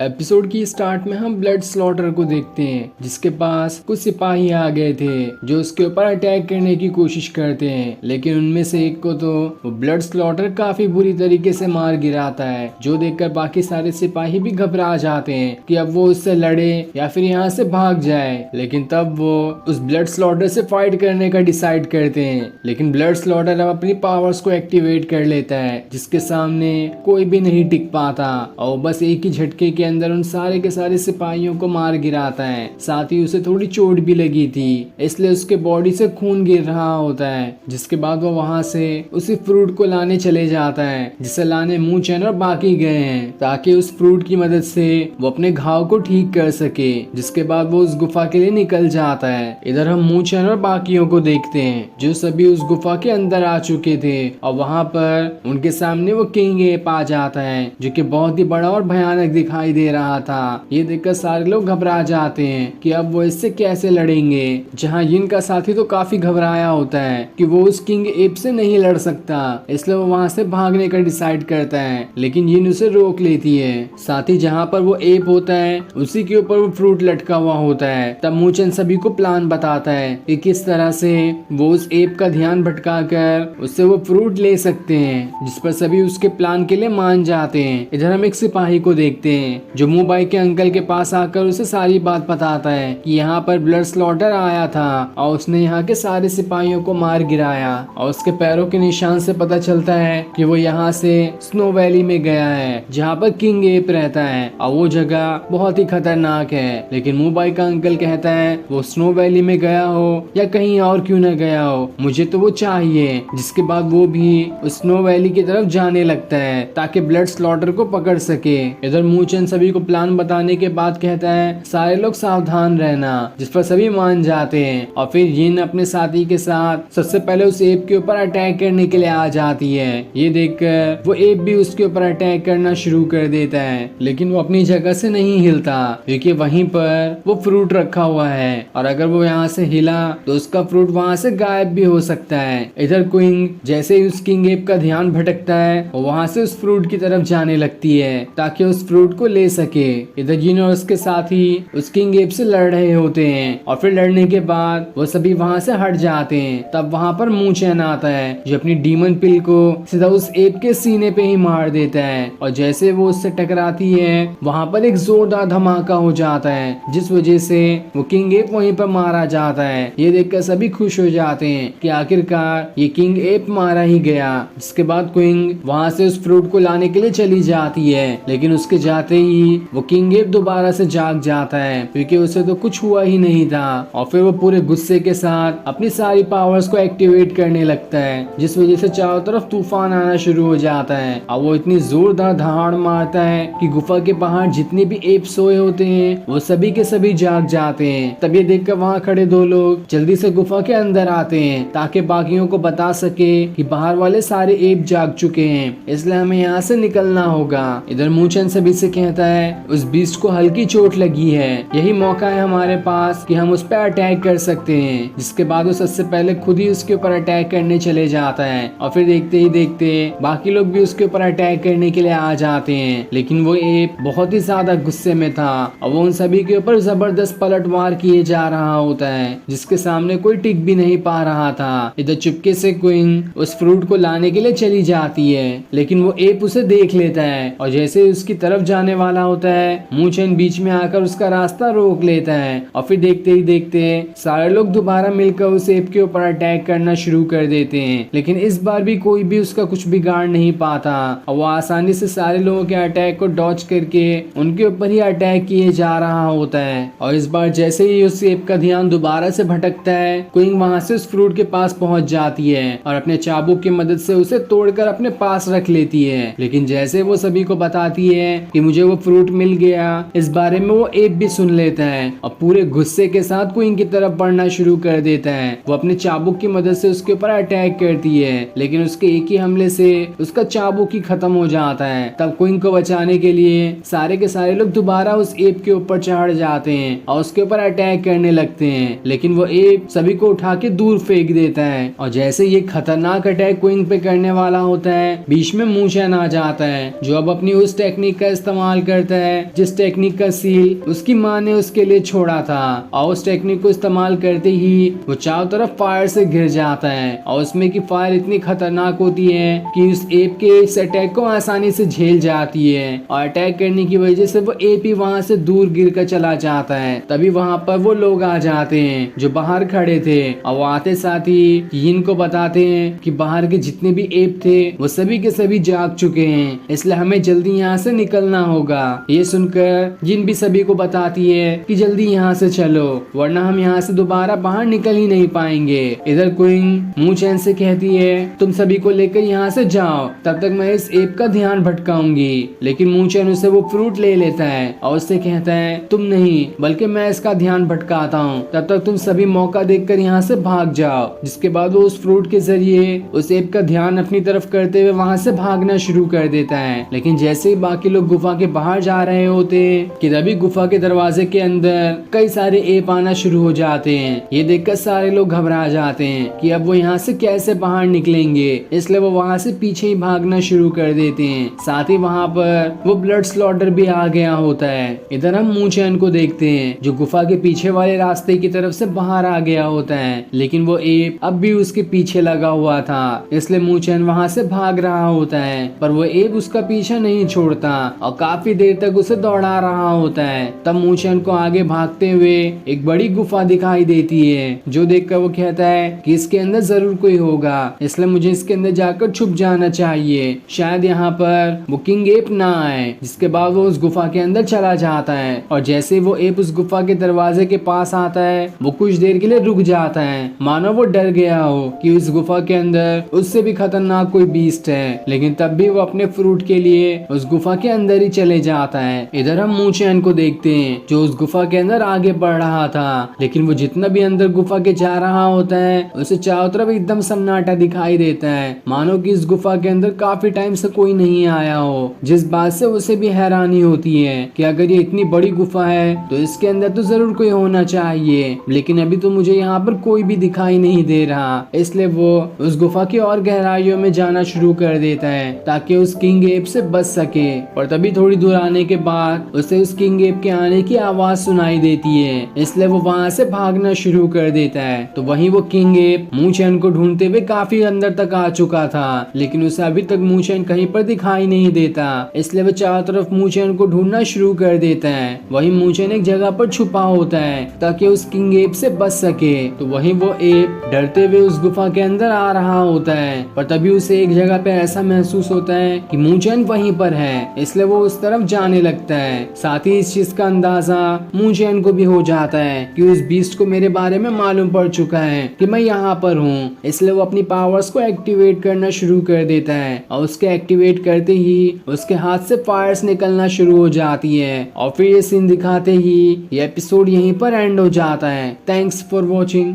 Episode की start में हम ब्लड स्लॉटर को देखते हैं, जिसके पास कुछ सिपाही आ गए थे जो उसके ऊपर अटैक करने की कोशिश करते हैं, लेकिन उनमें से एक को तो वो ब्लड स्लॉटर काफी बुरी तरीके से मार गिराता है, जो देखकर बाकी सारे सिपाही भी घबरा जाते हैं कि अब वो उससे लड़े या फिर यहाँ से भाग जाए। लेकिन तब वो उस ब्लड स्लॉटर से फाइट करने का डिसाइड करते हैं, लेकिन ब्लड स्लॉटर अब अपनी पावर्स को एक्टिवेट कर लेता है, जिसके सामने कोई भी नहीं टिक पाता और बस एक ही झटके के अंदर उन सारे के सारे सिपाहियों को मार गिराता है। साथ ही उसे थोड़ी चोट भी लगी थी, इसलिए उसके बॉडी से खून गिर रहा होता है। जिसके बाद वो वहां से उसी फ्रूट को लाने चले जाता है, जिसे लाने मूचेन और बाकी गए हैं, ताकि उस फ्रूट की मदद से वो अपने घाव को ठीक कर सके। जिसके बाद वो उस गुफा के लिए निकल जाता है। इधर हम मूचेन और बाकियों को देखते हैं, जो सभी उस गुफा के अंदर आ चुके थे और वहां पर उनके सामने वो किंग एप आ जाता है, जो कि बहुत ही बड़ा और भयानक दिखाई दे रहा था। ये देखकर सारे लोग घबरा जाते हैं कि अब वो इससे कैसे लड़ेंगे। जहाँ यिन का साथी तो काफी घबराया होता है कि वो उस किंग एप से नहीं लड़ सकता, इसलिए वो वहाँ से भागने का डिसाइड करता है, लेकिन यिन उसे रोक लेती है। साथ ही जहाँ पर वो एप होता है उसी के ऊपर वो फ्रूट लटका हुआ होता है। तब मूचेन सभी को प्लान बताता है कि किस तरह से वो उस एप का ध्यान भटका कर उससे वो फ्रूट ले सकते हैं, जिस पर सभी उसके प्लान के लिए मान जाते हैं। इधर हम एक सिपाही को देखते हैं जो मुंबई के अंकल के पास आकर उसे सारी बात बताता है कि यहाँ पर ब्लड स्लॉटर आया था और उसने यहाँ के सारे सिपाहियों को मार गिराया, और उसके पैरों के निशान से पता चलता है कि वो यहाँ से स्नो वैली में गया है, जहाँ पर किंग एप रहता है, और वो जगह बहुत ही खतरनाक है। लेकिन मुंबई का अंकल कहता है वो स्नो वैली में गया हो या कहीं और क्यों न गया हो, मुझे तो वो चाहिए। जिसके बाद वो भी उस स्नो वैली की तरफ जाने लगता है ताकि ब्लड स्लॉटर को पकड़ सके। इधर मूचेन सभी को प्लान बताने के बाद कहता है सारे लोग सावधान रहना, जिस पर सभी मान जाते हैं। और फिर यिन अपने साथी के साथ सबसे पहले उस एप के ऊपर अटैक करने के लिए आ जाती है। ये देखकर वो एप भी उसके ऊपर अटैक करना शुरू कर देता है, लेकिन वो अपनी जगह से नहीं हिलता, क्योंकि वहीं पर वो फ्रूट रखा हुआ है, और अगर वो यहाँ से हिला तो उसका फ्रूट वहाँ से गायब भी हो सकता है। इधर क्विंग जैसे ही उस किंग एप का ध्यान भटकता है वो वहाँ से उस फ्रूट की तरफ जाने लगती है ताकि उस फ्रूट को ले सके। इधर यिन और उसके साथी उस किंग एप से लड़ रहे होते हैं, और फिर लड़ने के बाद वो सभी वहाँ से हट जाते हैं। तब वहाँ पर मूचेन आता है, जो अपनी डीमन पिल को सीधा उस एप के सीने पे ही मार देता है, और जैसे वो उससे टकराती है वहाँ पर एक जोरदार धमाका हो जाता है, जिस वजह से वो किंग एप वहीं पर मारा जाता है। ये देखकर सभी खुश हो जाते हैं कि आखिरकार ये किंग एप मारा ही गया। इसके बाद क्विंग वहाँ से उस फ्रूट को लाने के लिए चली जाती है, लेकिन उसके जाते ही वो किंग एप दोबारा से जाग जाता है, क्योंकि उसे तो कुछ हुआ ही नहीं था। और फिर वो पूरे गुस्से के साथ अपनी सारी पावर्स को एक्टिवेट करने लगता है, जिस वजह से चारों तरफ तूफान आना शुरू हो जाता है, और वो इतनी जोरदार दहाड़ मारता है कि गुफा के बाहर जितने भी एप सोए होते हैं वो सभी के सभी जाग जाते हैं। तब ये देखकर वहाँ खड़े दो लोग जल्दी से गुफा के अंदर आते हैं ताकि बाकियों को बता सके कि बाहर वाले सारे एप जाग चुके हैं, इसलिए हमें यहाँ से निकलना होगा। इधर मूचेन सभी से कहता है उस बीस्ट को हल्की चोट लगी है, यही मौका है हमारे पास कि हम उस पर अटैक कर सकते हैं। जिसके बाद वो सबसे पहले खुद ही उसके ऊपर अटैक करने चले जाता है, और फिर देखते ही देखते बाकी लोग भी उसके ऊपर अटैक करने के लिए आ जाते हैं। लेकिन वो एप बहुत ही ज्यादा गुस्से में था और वो उन सभी के ऊपर जबरदस्त पलटवार किए जा रहा होता है, जिसके सामने कोई टिक भी नहीं पा रहा था। इधर चुपके से क्विंग उस फ्रूट को लाने के लिए चली जाती है, लेकिन वो एप उसे देख लेता है, और जैसे उसकी तरफ जाने वाला होता है मूचेन बीच में आकर उसका रास्ता रोक लेता है, और फिर देखते ही देखते सारे लोग दोबारा मिलकर उस एप के ऊपर अटैक करना शुरू कर देते हैं। लेकिन इस बार भी कोई भी उसका कुछ बिगाड़ नहीं पाता, और वो आसानी से सारे लोगों के अटैक को डॉच करके उनके ऊपर ही अटैक किए जा रहा होता है। और इस बार जैसे ही उस एप का ध्यान दोबारा से भटकता है, क्विंग वहां से उस फ्रूट के पास पहुंच जाती है और अपने चाबुक की मदद से उसे तोड़कर अपने पास रख लेती है। लेकिन जैसे वो सभी को बताती है कि मुझे वो फ्रूट मिल गया, इस बारे में वो एप भी सुन लेता है और पूरे गुस्से के साथ क्विंग की तरफ बढ़ना शुरू कर देता है। वो अपने चाबुक की मदद से उसके ऊपर अटैक करती है, लेकिन उसके एक ही हमले से उसका चाबुक ही खत्म हो जाता है। तब क्विंग को बचाने के लिए सारे के सारे लोग दोबारा उस एप के ऊपर चढ़ जाते हैं और उसके ऊपर अटैक करने लगते हैं, लेकिन वो एप सभी को उठा के दूर फेंक देता है। और जैसे ये खतरनाक अटैक क्विंग पे करने वाला होता है, बीच में मूचेन आ जाता है, जो अब अपनी उस टेक्निक का इस्तेमाल करता है जिस टेक्निक का सील उसकी माँ ने उसके लिए छोड़ा था, और उस टेक्निक को इस्तेमाल करते ही वो चारों तरफ फायर से घिर जाता है। और उसमें की फायर इतनी खतरनाक होती है कि उस एप के इस अटैक को आसानी से झेल जाती है, और अटैक करने की वजह से वो एप ही वहाँ से दूर गिर कर चला जाता है। तभी वहाँ पर वो लोग आ जाते हैं जो बाहर खड़े थे, और वो आते साथ ही यिन को बताते हैं कि बाहर के जितने भी एप थे वो सभी के सभी जाग चुके हैं, इसलिए हमें जल्दी यहाँ से निकलना होगा। ये सुनकर यिन भी सभी को बताती है कि जल्दी यहाँ से चलो, वरना हम यहाँ से दोबारा बाहर निकल ही नहीं पाएंगे। इधर क्वीन मू चैन से कहती है तुम सभी को लेकर यहाँ से जाओ, तब तक मैं इस एप का ध्यान भटकाऊंगी। लेकिन मू चैन उसे वो फ्रूट ले लेता है और उससे कहता है तुम नहीं बल्कि मैं इसका ध्यान भटकाता हूँ, तब तक तुम सभी मौका देखकर यहाँ से भाग जाओ। जिसके बाद वो उस फ्रूट के जरिए उस एप का ध्यान अपनी तरफ करते हुए वहाँ से भागना शुरू कर देता है। लेकिन जैसे ही बाकी लोग गुफा के बाहर जा रहे होते कि तभी गुफा के दरवाजे के अंदर कई सारे एप आना शुरू हो जाते हैं। ये देखकर सारे लोग घबरा जाते हैं कि अब वो यहाँ से कैसे बाहर निकलेंगे, इसलिए वो वहाँ से पीछे ही भागना शुरू कर देते हैं। साथ ही वहाँ पर वो ब्लड स्लॉटर भी आ गया होता है। इधर हम मू चैन को देखते हैं जो गुफा के पीछे वाले रास्ते की तरफ से बाहर आ गया होता है, लेकिन वो एप अब भी उसके पीछे लगा हुआ था, इसलिए मू चैन वहाँ से भाग रहा होता है। पर वो एप उसका पीछा नहीं छोड़ता और काफी देर तक उसे दौड़ा रहा होता है। तब मू चैन को आगे भागते हुए एक बड़ी गुफा दिखाई देती है, जो देखकर वो कहता है कि इसके अंदर जरूर कोई होगा, इसलिए मुझे इसके अंदर जाकर छुप जाना चाहिए, शायद यहाँ पर वो किंग एप ना आए। जिसके बाद वो उस गुफा के अंदर चला जाता है, और जैसे वो एप उस गुफा के दरवाजे के पास आता है वो कुछ देर के लिए रुक जाता है, मानो वो डर गया हो कि उस गुफा के अंदर उससे भी खतरनाक कोई बीस्ट है। लेकिन तब भी वो अपने फ्रूट के लिए उस गुफा के अंदर ही चले जाता है। इधर हम मू चैन को देखते हैं जो उस गुफा के अंदर आगे बढ़ रहा था, लेकिन वो जितना भी अंदर गुफा के जा रहा होता है उसे चारों तरफ एकदम सन्नाटा दिखाई देता है, मानो कि इस गुफा के अंदर काफी टाइम से कोई नहीं आया हो। जिस बात से उसे भी हैरानी होती है कि अगर ये इतनी बड़ी गुफा है तो इसके अंदर तो जरूर कोई होना चाहिए, लेकिन अभी तो मुझे यहाँ पर कोई भी दिखाई नहीं दे रहा। इसलिए वो उस गुफा की और गहराइयों में जाना शुरू कर देता है ताकि उस किंग एप से बच सके। और तभी थोड़ी दूर आने के बाद उसे उस किंग एप के आने की आवाज सुनाई देती है, इसलिए वो वहाँ से भागना शुरू कर देता है। तो वहीं वो किंग एप मू चैन को ढूंढते हुए काफी अंदर तक आ चुका था, लेकिन उसे अभी तक मू चैन कहीं पर दिखाई नहीं देता, इसलिए वो चारों तरफ मू चैन को ढूंढना शुरू कर देता है। वहीं मू चैन एक जगह पर छुपा होता है ताकि उस किंग एप से बच सके। तो वहीं वो एप डरते हुए उस गुफा के अंदर आ रहा होता है, पर तभी उसे एक जगह पे ऐसा महसूस होता है कि मू चैन वहीं पर है, इसलिए वो उस तरफ जाने लगता है। साथ ही इस चीज का अंदाजा मू चैन को भी हो जाता है कि उस बीस्ट को मेरे बारे में मालूम पड़ चुका है कि मैं यहाँ पर हूँ, इसलिए वो अपनी पावर्स को एक्टिवेट करना शुरू कर देता है, और उसके एक्टिवेट करते ही उसके हाथ से फायर्स निकलना शुरू हो जाती है। और फिर ये सीन दिखाते ही ये एपिसोड यहीं पर एंड हो जाता है। Thanks for watching.